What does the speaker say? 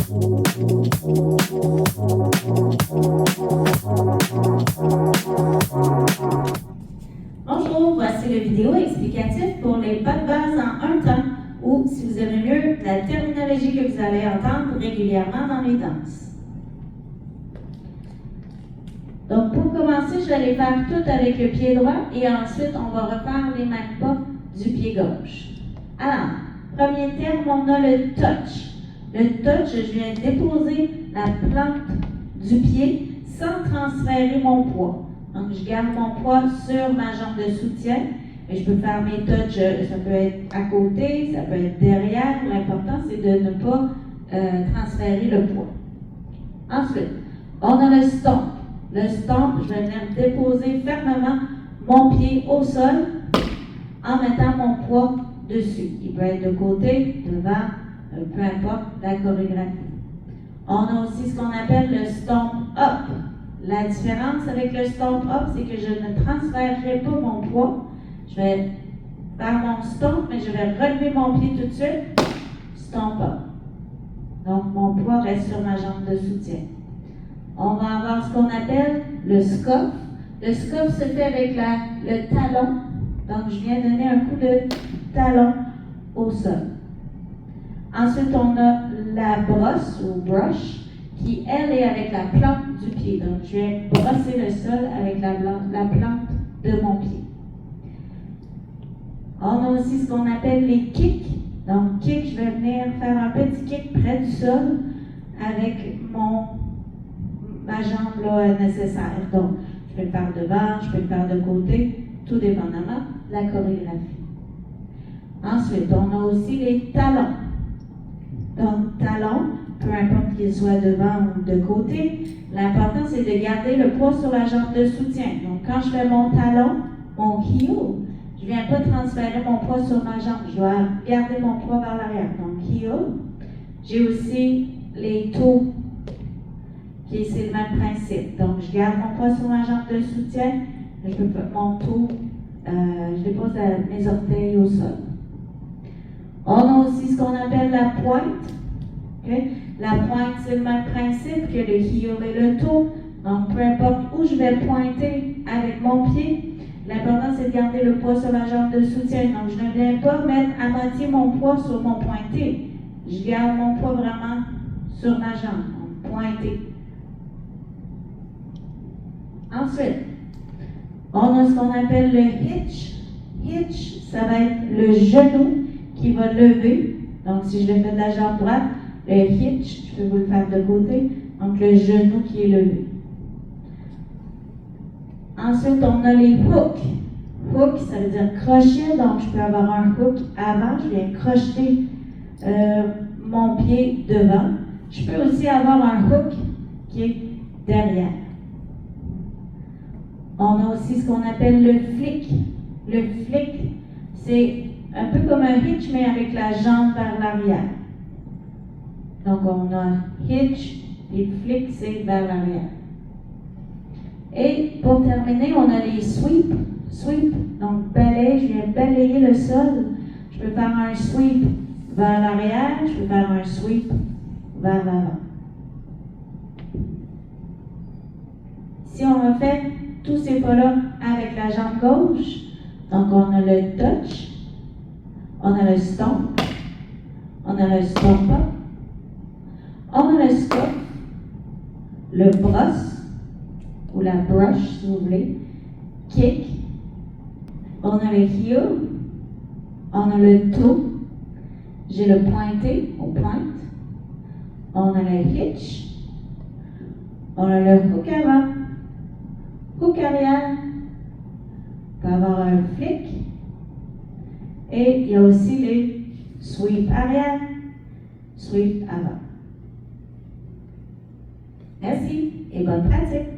Bonjour, voici le vidéo explicatif pour les pas de base en un temps, ou si vous aimez mieux, la terminologie que vous allez entendre régulièrement dans les danses. Donc pour commencer, je vais les faire toutes avec le pied droit et ensuite on va refaire les mêmes pas du pied gauche. Alors, premier terme, on a le touch. Le touch, je viens déposer la plante du pied sans transférer mon poids. Donc, je garde mon poids sur ma jambe de soutien, mais je peux faire mes touches, ça peut être à côté, ça peut être derrière. L'important, c'est de ne pas transférer le poids. Ensuite, on a le stomp. Le stomp, je vais venir déposer fermement mon pied au sol en mettant mon poids dessus. Il peut être de côté, devant, peu importe la chorégraphie. On a aussi ce qu'on appelle le stomp up. La différence avec le stomp up, c'est que je ne transférerai pas mon poids. Je vais faire mon stomp, mais je vais relever mon pied tout de suite. Stomp up. Donc, mon poids reste sur ma jambe de soutien. On va avoir ce qu'on appelle le scuff. Le scuff se fait avec le talon. Donc, je viens donner un coup de talon au sol. Ensuite, on a la brosse ou brush qui, elle, est avec la plante du pied. Donc, je viens brosser le sol avec la plante de mon pied. On a aussi ce qu'on appelle les kicks. Donc, kick, je vais venir faire un petit kick près du sol avec ma jambe là, nécessaire. Donc, je peux le faire devant, je peux le faire de côté, tout dépendamment de la chorégraphie. Ensuite, on a aussi les talons. Donc, talons, peu importe qu'il soit devant ou de côté, l'important c'est de garder le poids sur la jambe de soutien. Donc, quand je fais mon talon, mon heel, je ne viens pas transférer mon poids sur ma jambe, je dois garder mon poids vers l'arrière. Donc, heel. J'ai aussi les toes, qui c'est le même principe. Donc, je garde mon poids sur ma jambe de soutien, je peux faire mon toe, je dépose mes orteils au sol. On a aussi ce qu'on appelle la pointe. Okay? La pointe, c'est le même principe que le heel et le toe. Donc, peu importe où je vais pointer avec mon pied, l'important c'est de garder le poids sur la jambe de soutien. Donc, je ne viens pas mettre à moitié mon poids sur mon pointé. Je garde mon poids vraiment sur ma jambe. Donc, pointé. Ensuite, on a ce qu'on appelle le hitch. Hitch, ça va être le genou qui va lever. Donc, si je le fais de la jambe droite, le hitch, je peux vous le faire de côté. Donc, le genou qui est levé. Ensuite, on a les hooks. Hook, ça veut dire crochet. Donc, je peux avoir un hook avant. Je viens crocheter mon pied devant. Je peux aussi avoir un hook qui est derrière. On a aussi ce qu'on appelle le flick. Le flick, c'est un peu comme un hitch, mais avec la jambe vers l'arrière. Donc, on a hitch et flick, c'est vers l'arrière. Et pour terminer, on a les sweep. Sweep, donc balai, je viens balayer le sol. Je peux faire un sweep vers l'arrière, je peux faire un sweep vers l'avant. Si on refait tous ces pas-là avec la jambe gauche, donc on a le touch, on a le stomp, on a le stomp up, on a le scuff, le brosse, ou la brush si vous voulez, kick, on a le heel, on a le toe, j'ai le pointé, au pointe, on a le hitch, on a le hook avant, hook arrière, on peut avoir un flick, et il y a aussi les sweep arrière, sweep avant. Merci et bonne pratique!